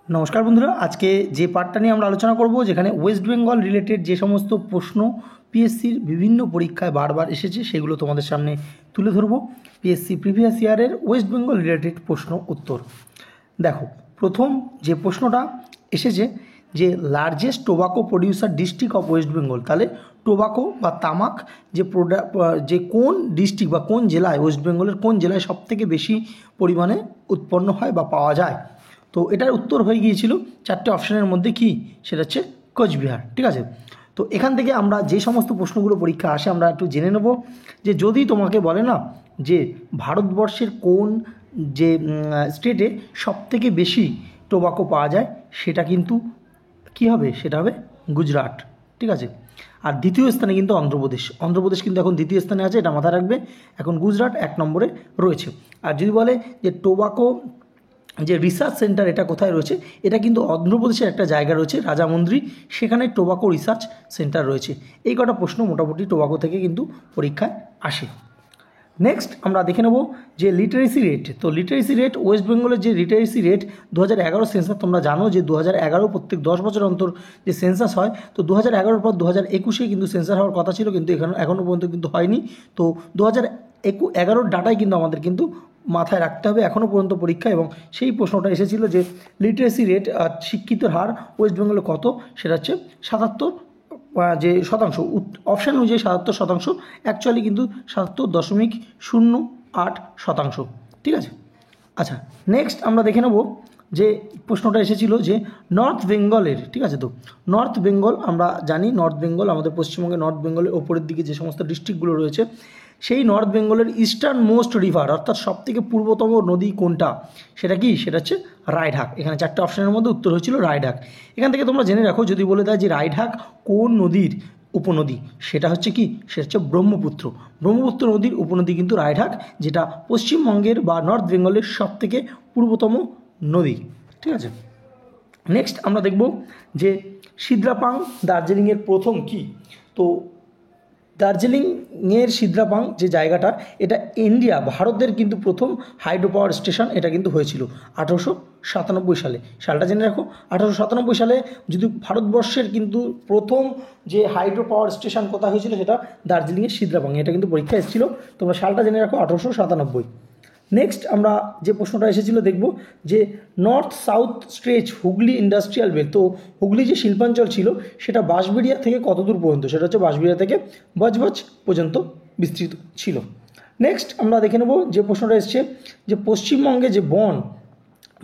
নমস্কার বন্ধুরা, আজকে যে পার্টটা নিয়ে আমরা আলোচনা করব, যেখানে ওয়েস্ট বেঙ্গল রিলেটেড যে সমস্ত প্রশ্ন পিএসসির বিভিন্ন পরীক্ষায় বারবার এসেছে সেগুলো তোমাদের সামনে তুলে ধরবো। পিএসসি প্রিভিয়াস ইয়ারের ওয়েস্ট বেঙ্গল রিলেটেড প্রশ্ন উত্তর। দেখো, প্রথম যে প্রশ্নটা এসেছে যে largest tobacco producer district of West Bengal, তাহলে টোবাকো বা তামাক যে কোন ডিস্ট্রিক্ট বা কোন জেলায়, ওয়েস্ট বেঙ্গলের কোন জেলায় সবথেকে বেশি পরিমাণে উৎপন্ন হয় বা পাওয়া যায়। তো এটার উত্তর হয়ে গিয়েছিল চারটে অপশানের মধ্যে কি, সেটা হচ্ছে কোচবিহার। ঠিক আছে, তো এখান থেকে আমরা যে সমস্ত প্রশ্নগুলো পরীক্ষা আসে আমরা একটু জেনে নেব যে যদি তোমাকে বলে না যে ভারতবর্ষের কোন যে স্টেটে সবথেকে বেশি টোবাকো পাওয়া যায়, সেটা কিন্তু কী হবে, সেটা হবে গুজরাট। ঠিক আছে, আর দ্বিতীয় স্থানে কিন্তু অন্ধ্রপ্রদেশ কিন্তু এখন দ্বিতীয় স্থানে আছে, এটা মাথায় রাখবে। এখন গুজরাট 1 নম্বরে রয়েছে। আর যদি বলে যে টোবাকো যে রিসার্চ সেন্টার এটা কোথায় রয়েছে, এটা কিন্তু অন্ধ্রপ্রদেশের একটা জায়গা রয়েছে রাজামন্দ্রি, সেখানে টোবাকো রিসার্চ সেন্টার রয়েছে। এই কটা প্রশ্ন মোটামুটি টোবাকো থেকে কিন্তু পরীক্ষায় আসে। নেক্সট আমরা দেখে নেব যে লিটারেসি রেট। তো লিটারেসি রেট, ওয়েস্ট বেঙ্গলের যে লিটারেসি রেট 2011 সেন্সাস, তোমরা জানো যে 2011 প্রত্যেক 10 বছর অন্তর যে সেন্সাস হয়, তো 2011 পর 2021 কিন্তু সেন্সাস হওয়ার কথা ছিল, কিন্তু এখনও পর্যন্ত কিন্তু হয়নি। তো 2011 ডাটাই কিন্তু আমাদের কিন্তু মাথায় রাখতে হবে এখনও পর্যন্ত পরীক্ষা, এবং সেই প্রশ্নটা এসেছিল যে লিটারেসি রেট, শিক্ষিতের হার ওয়েস্ট বেঙ্গলে কত, সেটা হচ্ছে 77 যে শতাংশ। অপশান অনুযায়ী 77%, অ্যাকচুয়ালি কিন্তু 77.08%। ঠিক আছে, আচ্ছা নেক্সট আমরা দেখে নেব যে প্রশ্নটা এসেছিল যে নর্থ বেঙ্গলের, ঠিক আছে, তো নর্থ বেঙ্গল আমরা জানি, নর্থ বেঙ্গল আমাদের পশ্চিমবঙ্গে নর্থ বেঙ্গলের ওপরের দিকে যে সমস্ত ডিস্ট্রিক্টগুলো রয়েছে, সেই নর্থ বেঙ্গলের ইস্টার্ন মোস্ট রিভার অর্থাৎ সবথেকে পূর্বতম নদী কোনটা, সেটা কি, সেটা হচ্ছে রায়ঢাক। এখানে চারটে অপশানের মধ্যে উত্তর হয়েছিল রায়ঢাক। এখান থেকে তোমরা জেনে রাখো, যদি বলে দেয় যে রায়ঢাক কোন নদীর উপনদী, সেটা হচ্ছে কি, সেটা হচ্ছে ব্রহ্মপুত্র নদীর উপনদী কিন্তু রায়ঢাক, যেটা পশ্চিমবঙ্গের বা নর্থ বেঙ্গলের সবথেকে পূর্বতম নদী। ঠিক আছে, নেক্সট আমরা দেখব যে সিদ্রাপাং দার্জিলিংয়ের প্রথম কি। তো দার্জিলিংয়ের সিদ্রাপাং যে জায়গাটা, এটা ভারতের কিন্তু প্রথম হাইড্রো পাওয়ার স্টেশন, এটা কিন্তু হয়েছিল 1897 সালে। সালটা জেনে রাখো, 1897 সালে যদি ভারতবর্ষের কিন্তু প্রথম যে হাইড্রো পাওয়ার স্টেশন কোথায় হয়েছিল, সেটা দার্জিলিংয়ের সিদ্রাপাং। এটা কিন্তু পরীক্ষা এসেছিল, তোমরা সালটা জেনে রাখো 1897। নেক্সট আমরা যে প্রশ্নটা এসেছিল দেখব যে north south stretch Hooghly industrial belt. তো হুগলি যে শিল্পাঞ্চল ছিল সেটা বাঁশবেড়িয়া থেকে কত দূর পর্যন্ত, সেটা হচ্ছে বাঁশবেড়িয়া থেকে বজবজ পর্যন্ত বিস্তৃত ছিল। নেক্সট আমরা দেখে নেব যে প্রশ্নটা এসছে যে পশ্চিমবঙ্গে যে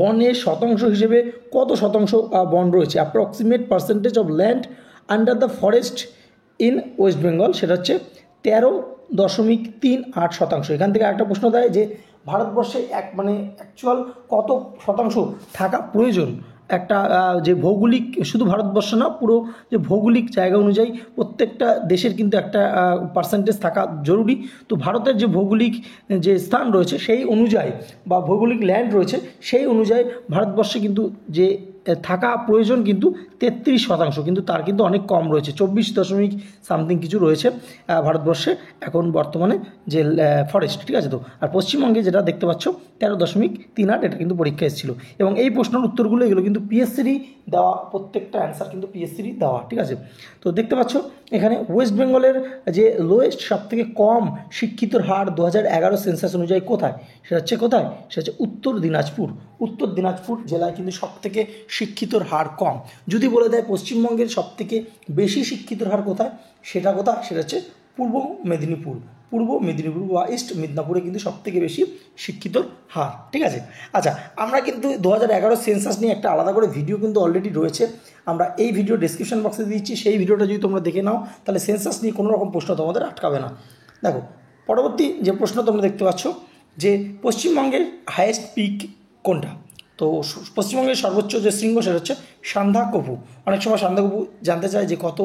বনের শতাংশ হিসেবে কত শতাংশ বন রয়েছে, approximate percentage of land under the forest in West Bengal, সেটা হচ্ছে 13.38%। এখান থেকে একটা প্রশ্ন দেয় যে ভারতবর্ষে অ্যাকচুয়াল কত শতাংশ থাকা প্রয়োজন, একটা যে ভৌগোলিক, শুধু ভারতবর্ষ না, পুরো যে ভৌগোলিক জায়গা অনুযায়ী প্রত্যেকটা দেশের কিন্তু একটা পার্সেন্টেজ থাকা জরুরি। তো ভারতের যে ভৌগোলিক যে স্থান রয়েছে সেই অনুযায়ী, বা ভৌগোলিক ল্যান্ড রয়েছে সেই অনুযায়ী ভারতবর্ষে কিন্তু যে থাকা প্রয়োজন কিন্তু 33%, কিন্তু তার কিন্তু অনেক কম রয়েছে, 24 কিছু রয়েছে ভারতবর্ষে এখন বর্তমানে যে ফরেস্ট। ঠিক আছে, তো আর পশ্চিমবঙ্গে যেটা দেখতে পাচ্ছ 13.38, এটা কিন্তু পরীক্ষা এসেছিল। এবং এই প্রশ্নের উত্তরগুলো এগুলো কিন্তু পিএসসিরই দেওয়া, প্রত্যেকটা অ্যান্সার কিন্তু পিএসসিরই দেওয়া। ঠিক আছে, তো দেখতে পাচ্ছ এখানে ওয়েস্ট বেঙ্গলের যে লোয়েস্ট সবথেকে কম শিক্ষিতর হার 2011 সেন্সাস অনুযায়ী কোথায়, সেটা হচ্ছে উত্তর দিনাজপুর জেলায় কিন্তু সবথেকে শিক্ষিতর হার কম। যদি বলে দেয় পশ্চিমবঙ্গের সবথেকে বেশি শিক্ষিতর হার কোথায়, সেটা হচ্ছে পূর্ব মেদিনীপুর বা ইস্ট মিদনাপুরে কিন্তু সবথেকে বেশি শিক্ষিতর হার। ঠিক আছে, আচ্ছা আমরা কিন্তু 2011 সেন্সাস নিয়ে একটা আলাদা করে ভিডিও কিন্তু অলরেডি রয়েছে, আমরা এই ভিডিও ডেসক্রিপশন বক্সে দিচ্ছি, সেই ভিডিওটা যদি তোমরা দেখে নাও তাহলে সেন্সাস নিয়ে কোনো রকম প্রশ্ন তোমাদের আটকাবে না। দেখো, পরবর্তী যে প্রশ্ন তোমরা দেখতে পাচ্ছ যে পশ্চিমবঙ্গের হাইয়েস্ট পিক কোনটা। তো পশ্চিমবঙ্গের সর্বোচ্চ যে শৃঙ্গ সেটা হচ্ছে সান্দাকফু। অনেক সময় সান্দাকফু জানতে চায় যে কত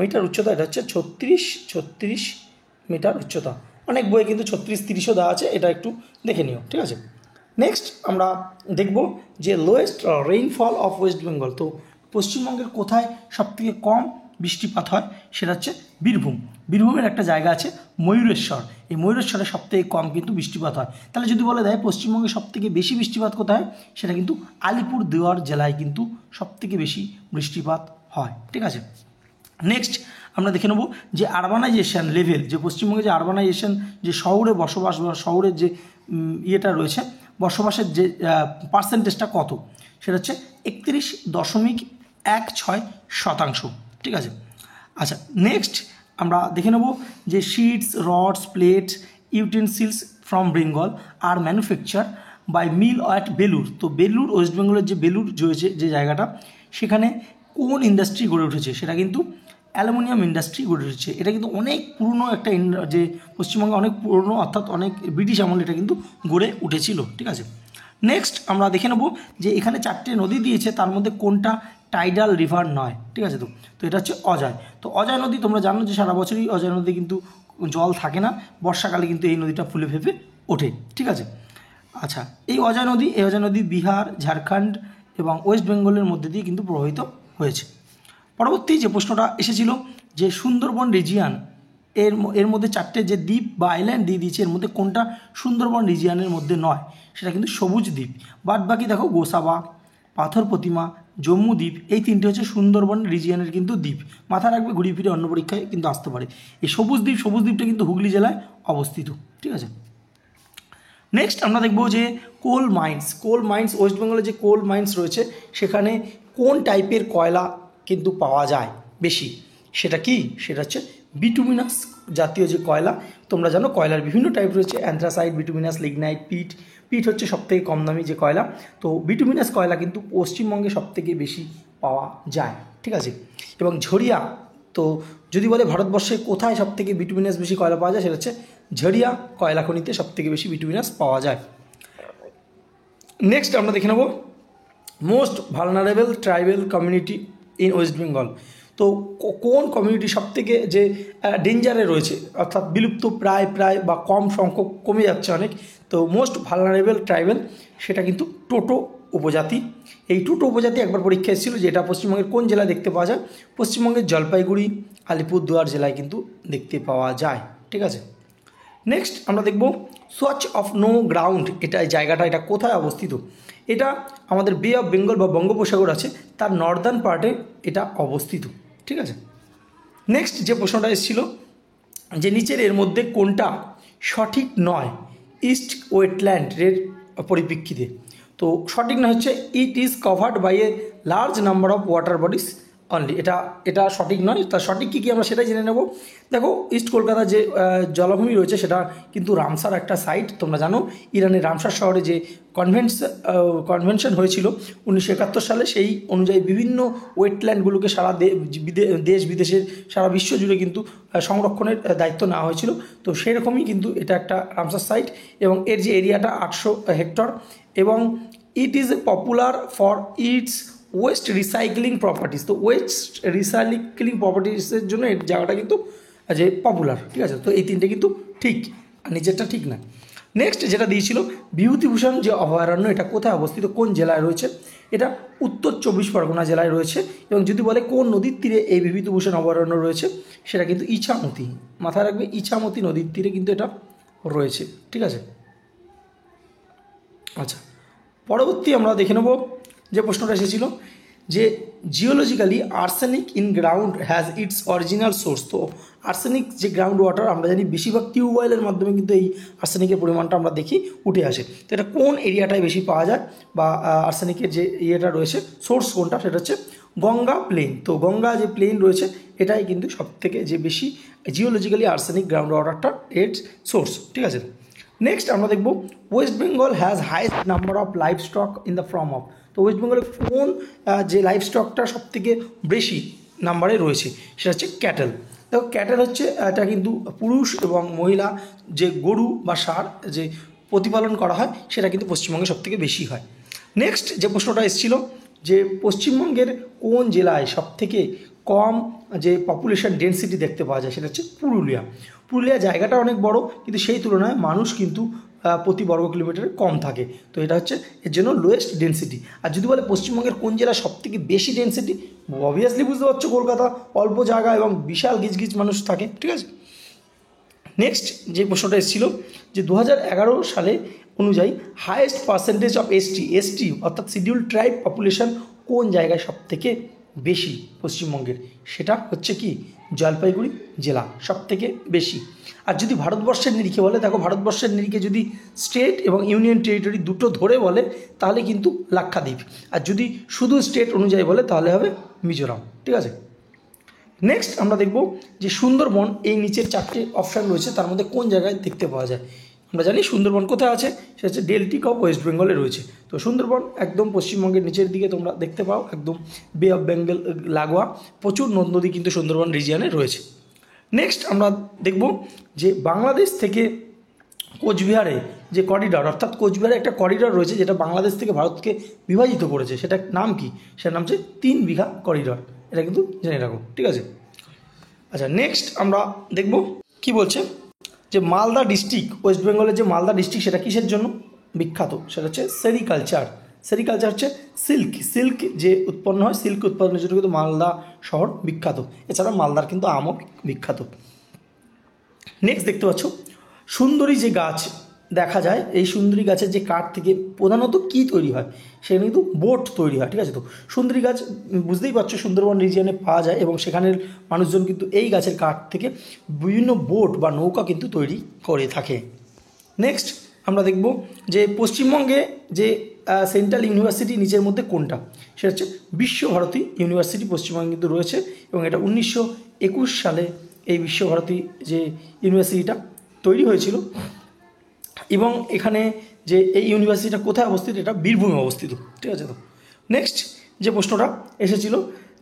মিটার উচ্চতা, এটা হচ্ছে 36 মিটার উচ্চতা। অনেক বইয়ে কিন্তু 36-30ও দেওয়া আছে, এটা একটু দেখে নিও। ঠিক আছে, নেক্সট আমরা দেখব যে lowest rainfall of West Bengal. তো পশ্চিমবঙ্গের কোথায় সবথেকে কম বৃষ্টিপাত হয়, সেটা হচ্ছে বীরভূম। বীরভূমের একটা জায়গা আছে ময়ূরেশ্বর, এই ময়ূরেশ্বরে সবথেকে কম কিন্তু বৃষ্টিপাত হয়। তাহলে যদি বলে দেয় পশ্চিমবঙ্গে সবথেকে বেশি বৃষ্টিপাত কোথায়, সেটা কিন্তু আলিপুরদুয়ার জেলায় কিন্তু সবথেকে বেশি বৃষ্টিপাত হয়। ঠিক আছে, নেক্সট আমরা দেখে নেব যে আরবানাইজেশন লেভেল, যে পশ্চিমবঙ্গে যে আরবানাইজেশন, যে শহরে বসবাস বা শহরের যে ইয়েটা রয়েছে, বসবাসের যে পার্সেন্টেজটা কত, সেটা হচ্ছে 31.16%। ঠিক আছে, আচ্ছা নেক্সট আমরা দেখে নেব যে sheets, rods, plate, utensils from Bengal are manufacture by mill at Belur. তো বেলুর, ওয়েস্ট বেঙ্গলের যে বেলুর রয়েছে যে জায়গাটা, সেখানে কোন ইন্ডাস্ট্রি গড়ে উঠেছে, সেটা কিন্তু অ্যালুমিনিয়াম ইন্ডাস্ট্রি গড়ে উঠেছে। এটা কিন্তু অনেক পুরনো একটা যে পশ্চিমবঙ্গে অনেক পুরনো, অর্থাৎ অনেক ব্রিটিশ আমলে এটা কিন্তু গড়ে উঠেছিল। ঠিক আছে, নেক্সট আমরা দেখে নেব যে এখানে 4টে নদী দিয়েছে, তার মধ্যে কোনটা টাইডাল রিভার নয়। ঠিক আছে, তো এটা হচ্ছে অজয়। তো অজয় নদী তোমরা জানো যে সারা বছরই অজয় নদী কিন্তু জল থাকে না, বর্ষাকালে কিন্তু এই নদীটা ফুলে ফেঁপে ওঠে। ঠিক আছে, আচ্ছা এই অজয় নদী বিহার, ঝাড়খণ্ড এবং ওয়েস্ট বেঙ্গলের মধ্যে দিয়ে কিন্তু প্রবাহিত হয়েছে। পরবর্তী যে প্রশ্নটা এসেছিল যে সুন্দরবন রিজিয়ান এর মধ্যে 4টে যে দ্বীপ বা আইল্যান্ড দিয়ে দিয়েছে, এর মধ্যে কোনটা সুন্দরবন রিজিয়ানের মধ্যে নয়, সেটা কিন্তু সবুজ দ্বীপ। বাদ বাকি দেখো গোসাবা, পাথর প্রতিমা, জম্মু দ্বীপ, এই 3টে হচ্ছে সুন্দরবন রিজিয়ানের কিন্তু দ্বীপ। মাথা রাখবে, ঘুরিয়ে ফিরে অন্য পরীক্ষায় কিন্তু আসতে পারে। এই সবুজ দ্বীপটা কিন্তু হুগলি জেলায় অবস্থিত। ঠিক আছে, নেক্সট আমরা দেখব যে কোল মাইন্স, ওয়েস্ট বেঙ্গলে যে কোল মাইন্স রয়েছে, সেখানে কোন টাইপের কয়লা কিন্তু পাওয়া যায় বেশি, সেটা কি, সেটা হচ্ছে বিটুমিনাস জাতীয় যে কয়লা। তোমরা জানো কয়লার বিভিন্ন টাইপ রয়েছে, অ্যান্থ্রাসাইট, বিটুমিনাস, লিগনাইট, পিট হচ্ছে সবথেকে কম দামি যে কয়লা। তো বিটুমিনাস কয়লা কিন্তু পশ্চিমবঙ্গে সবথেকে বেশি পাওয়া যায়। ঠিক আছে, এবং ঝরিয়া, তো যদি বলে ভারতবর্ষে কোথায় সবথেকে বিটুমিনাস বেশি কয়লা পাওয়া যায়, সেটা হচ্ছে ঝরিয়া কয়লা খনিতে সবথেকে বেশি বিটুমিনাস পাওয়া যায়। নেক্সট আমরা দেখে নেব most vulnerable tribal community in West Bengal. তো কোন কমিউনিটি সবথেকে যে ডেঞ্জারে রয়েছে, অর্থাৎ বিলুপ্ত প্রায় বা কম সংখ্যক, কমে যাচ্ছে অনেক। তো মোস্ট ভালনারেবল ট্রাইবাল, সেটা কিন্তু টোটো উপজাতি। এই টোটো উপজাতি একবার পরীক্ষা এসেছিল যে এটা পশ্চিমবঙ্গের কোন জেলায় দেখতে পাওয়া যায়, পশ্চিমবঙ্গের জলপাইগুড়ি, আলিপুরদুয়ার জেলায় কিন্তু দেখতে পাওয়া যায়। ঠিক আছে, নেক্সট আমরা দেখব সোয়াচ অফ নো গ্রাউন্ড, এটা কোথায় অবস্থিত, এটা আমাদের বে অফ বেঙ্গল বা বঙ্গোপসাগর আছে, তার নর্দার্ন পার্টে এটা অবস্থিত। ঠিক আছে, নেক্সট যে প্রশ্নটা এসেছিল যে নিচের এর মধ্যে কোনটা সঠিক নয় ইস্ট ওয়েটল্যান্ডের পরিপ্রেক্ষিতে। তো সঠিক না হচ্ছে it is covered by a large number of water bodies only, এটা সঠিক নয়। তার সঠিক কী আমরা সেটাই জেনে নেব। দেখো ইস্ট কলকাতা যে জলাভূমি রয়েছে, সেটা কিন্তু রামসার একটা সাইট। তোমরা জানো ইরানের রামসার শহরে যে কনভেনশন হয়েছিল 1971 সালে, সেই অনুযায়ী বিভিন্ন ওয়েটল্যান্ডগুলোকে সারা দেশ বিদেশের সারা বিশ্ব জুড়ে কিন্তু সংরক্ষণের দায়িত্ব নেওয়া হয়েছিল। তো সেরকমই কিন্তু এটা একটা রামসার সাইট, এবং এর যে এরিয়াটা 800 হেক্টর, এবং it is popular for its West recycling properties. তো ওয়েস্ট রিসাইক্লিং প্রপার্টিসের জন্য এই জায়গাটা কিন্তু যে পপুলার। ঠিক আছে, তো এই 3টে কিন্তু ঠিক, আর নিচেরটা ঠিক না। নেক্সট যেটা দিয়েছিল বিভূতিভূষণ যে অভয়ারণ্য, এটা কোথায় অবস্থিত, কোন জেলায় রয়েছে, এটা উত্তর 24 পরগনা জেলায় রয়েছে। এবং যদি বলে কোন নদীর তীরে এই বিভূতিভূষণ অভয়ারণ্য রয়েছে, সেটা কিন্তু ইছামতি। মাথায় রাখবে ইছামতি নদীর তীরে কিন্তু এটা রয়েছে। ঠিক আছে, আচ্ছা পরবর্তী আমরা দেখে নেব যে প্রশ্নটা এসেছিল যে geologically arsenic in ground has its original source. তো আর্সেনিক যে গ্রাউন্ড ওয়াটার, আমরা জানি বেশিরভাগ টিউবওয়েলের মাধ্যমে কিন্তু এই আর্সেনিকের পরিমাণটা আমরা দেখি উঠে আসে। তো এটা কোন এরিয়াটায় বেশি পাওয়া যায়, বা আর্সেনিকের যে ইয়েটা রয়েছে সোর্স কোনটা, সেটা হচ্ছে গঙ্গা প্লেন। তো গঙ্গা যে প্লেন রয়েছে, এটাই কিন্তু সবথেকে যে বেশি জিওলজিক্যালি আর্সেনিক গ্রাউন্ড ওয়াটারটা এর সোর্স। ঠিক আছে, নেক্সট আমরা দেখব West Bengal has highest number of live stock in the form of. তো ওয়েস্ট বেঙ্গলে কোন যে লাইভ স্টকটা সবথেকে বেশি নাম্বারে রয়েছে, সেটা হচ্ছে ক্যাটেল। দেখো ক্যাটেল হচ্ছে এটা কিন্তু পুরুষ এবং মহিলা যে গরু বা ষাঁড় যে প্রতিপালন করা হয়, সেটা কিন্তু পশ্চিমবঙ্গে সবথেকে বেশি হয়। নেক্সট যে প্রশ্নটা এসেছিল যে পশ্চিমবঙ্গের কোন জেলায় সবথেকে কম যে পপুলেশন ডেন্সিটি দেখতে পাওয়া যায়, সেটা হচ্ছে পুরুলিয়া। পুরুলিয়া জায়গাটা অনেক বড়, কিন্তু সেই তুলনায় মানুষ কিন্তু প্রতি বর্গ কিলোমিটারে কম থাকে। তো এটা হচ্ছে এর জন্য লোয়েস্ট ডেন্সিটি। আর যদি বলে পশ্চিমবঙ্গের কোন জেলা সবথেকে বেশি ডেন্সিটি, অবভিয়াসলি বুঝতে পারছো কলকাতা, অল্প জায়গা এবং বিশাল গিজ মানুষ থাকে, ঠিক আছে। নেক্সট যে প্রশ্নটা এসেছিল যে 2011 সালে অনুযায়ী হায়েস্ট পার্সেন্টেজ অফ এসটি অর্থাৎ শিডিউল ট্রাইব পপুলেশন কোন জায়গায় সবথেকে বেশি পশ্চিমবঙ্গের, সেটা হচ্ছে কি জলপাইগুড়ি জেলা সবথেকে বেশি। আর যদি ভারতবর্ষের নিরিখে বলে, দেখো ভারতবর্ষের নিরিখে যদি স্টেট এবং ইউনিয়ন টেরিটরি দুটো ধরে বলে তাহলে কিন্তু লাক্ষাদ্বীপ, আর যদি শুধু স্টেট অনুযায়ী বলে তাহলে হবে মিজোরাম, ঠিক আছে। নেক্সট আমরা দেখব যে সুন্দরবন, এই নিচের 4টে অপশান রয়েছে তার মধ্যে কোন জায়গায় দেখতে পাওয়া যায়। আমরা জানি সুন্দরবন কোথায় আছে, সেটা হচ্ছে ডেল্টিক অফ ওয়েস্ট বেঙ্গলে রয়েছে। তো সুন্দরবন একদম পশ্চিমবঙ্গের নিচের দিকে তোমরা দেখতে পাও, একদম বে অফ বেঙ্গল লাগোয়া, প্রচুর নদী কিন্তু সুন্দরবন রিজিয়নে রয়েছে। নেক্সট আমরা দেখব যে বাংলাদেশ থেকে কোচবিহারে যে করিডর, অর্থাৎ কোচবিহারে একটা করিডর রয়েছে যেটা বাংলাদেশ থেকে ভারতকে বিভাজিত করেছে, সেটার নাম কি, সেটার নাম হচ্ছে 3 বিঘা করিডর। এটা কিন্তু জেনে রাখো, ঠিক আছে। আচ্ছা, নেক্সট আমরা দেখব কি বলছে যে মালদা ডিস্ট্রিক্ট, ওয়েস্ট বেঙ্গলের যে মালদা ডিস্ট্রিক্ট সেটা কিসের জন্য বিখ্যাত, সেটা হচ্ছে সেরিকালচার। সেরিকালচার হচ্ছে সিল্ক যে উৎপন্ন হয়, সিল্ক উৎপাদনের জন্য কিন্তু মালদা শহর বিখ্যাত। এছাড়া মালদার কিন্তু আমও বিখ্যাত। নেক্সট দেখতে পাচ্ছ সুন্দরী যে গাছ দেখা যায়, এই সুন্দরী গাছের যে কাঠ থেকে প্রধানত কী তৈরি হয়, সেখানে কিন্তু বোট তৈরি হয়, ঠিক আছে। তো সুন্দরী গাছ বুঝতেই পারছো সুন্দরবন রিজিয়নে পাওয়া যায় এবং সেখানের মানুষজন কিন্তু এই গাছের কাঠ থেকে বিভিন্ন বোট বা নৌকা কিন্তু তৈরি করে থাকে। নেক্সট আমরা দেখব যে পশ্চিমবঙ্গে যে সেন্ট্রাল ইউনিভার্সিটি নিচের মধ্যে কোনটা, সেটা হচ্ছে বিশ্বভারতী ইউনিভার্সিটি পশ্চিমবঙ্গে কিন্তু রয়েছে এবং এটা 1921 সালে এই বিশ্বভারতী যে ইউনিভার্সিটিটা তৈরি হয়েছিল। এবং এখানে যে এই ইউনিভার্সিটিটা কোথায় অবস্থিত, এটা বীরভূমে অবস্থিত, ঠিক আছে। তো নেক্সট যে প্রশ্নটা এসেছিল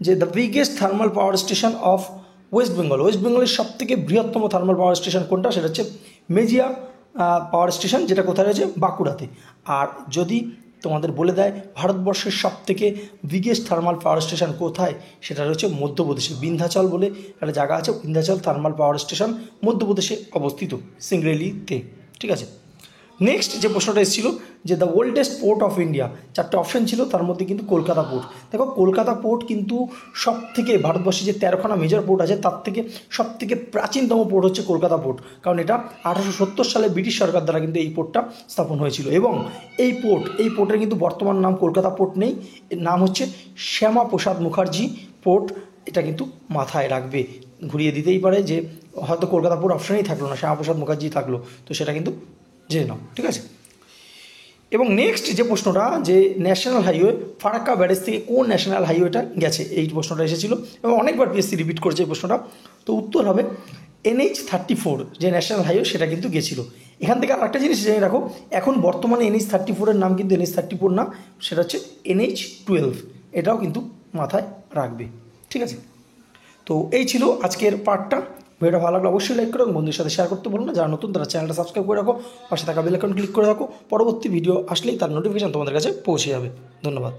যে the biggest thermal power station of West Bengal, West বেঙ্গলের সবথেকে বৃহত্তম থার্মাল পাওয়ার স্টেশন কোনটা, সেটা হচ্ছে মেজিয়া পাওয়ার স্টেশন, যেটা কোথায় রয়েছে বাঁকুড়াতে। আর যদি তোমাদের বলে দেয় ভারতবর্ষের সবথেকে বিগেস্ট থার্মাল পাওয়ার স্টেশন কোথায়, সেটা রয়েছে মধ্যপ্রদেশে বিন্ধ্যাচল বলে একটা জায়গা আছে, বিন্ধ্যাচল থার্মাল পাওয়ার স্টেশন মধ্যপ্রদেশে অবস্থিত সিংরেলিতে, ঠিক আছে। নেক্সট যে প্রশ্নটা এসেছিল যে the oldest port of India, 4টে অপশান ছিল তার মধ্যে কিন্তু কলকাতা পোর্ট। দেখো কলকাতা পোর্ট কিন্তু সব থেকে ভারতবর্ষে যে 13খানা মেজর পোর্ট আছে তার থেকে সবথেকে প্রাচীনতম পোর্ট হচ্ছে কলকাতা পোর্ট, কারণ এটা 1870 সালে ব্রিটিশ সরকার দ্বারা কিন্তু এই পোর্টটা স্থাপন হয়েছিল। এবং এই পোর্টের কিন্তু বর্তমান নাম কলকাতা পোর্ট নেই, এর নাম হচ্ছে শ্যামাপ্রসাদ মুখার্জি পোর্ট। এটা কিন্তু মাথায় রাখবে, ঘুরিয়ে দিতেই পারে যে হয়তো কলকাতা পোর্ট অপশানেই থাকলো না, শ্যামাপ্রসাদ মুখার্জি থাকলো, তো সেটা কিন্তু জেনে নাও, ঠিক আছে। এবং নেক্সট যে প্রশ্নটা যে ন্যাশনাল হাইওয়ে ফারাক্কা ব্যারেজ থেকে কোন ন্যাশনাল হাইওয়েটা গেছে, এই প্রশ্নটা এসেছিল এবং অনেকবার পিএসসি রিপিট করেছে এই প্রশ্নটা। তো উত্তর হবে NH-34 যে ন্যাশনাল হাইওয়ে সেটা কিন্তু গেছিলো। এখান থেকে আরেকটা জিনিস জেনে রাখো, এখন বর্তমানে NH-34 নাম কিন্তু NH-34 না, সেটা হচ্ছে NH-12, এটাও কিন্তু মাথায় রাখবে, ঠিক আছে। তো এই ছিল আজকের পার্টটা। ভিডিওটা ভালো লাগলে অবশ্যই লাইক করো এবং বন্ধুদের সাথে শেয়ার করতে বলো না, যারা নতুন তারা চ্যানেলটা সাবস্ক্রাইব করে রাখো, পাশে থাকা বেল আইকন ক্লিক করে রাখো, পরবর্তী ভিডিও আসলেই তার নোটিফিকেশন তোমাদের কাছে পৌঁছে যাবে। ধন্যবাদ।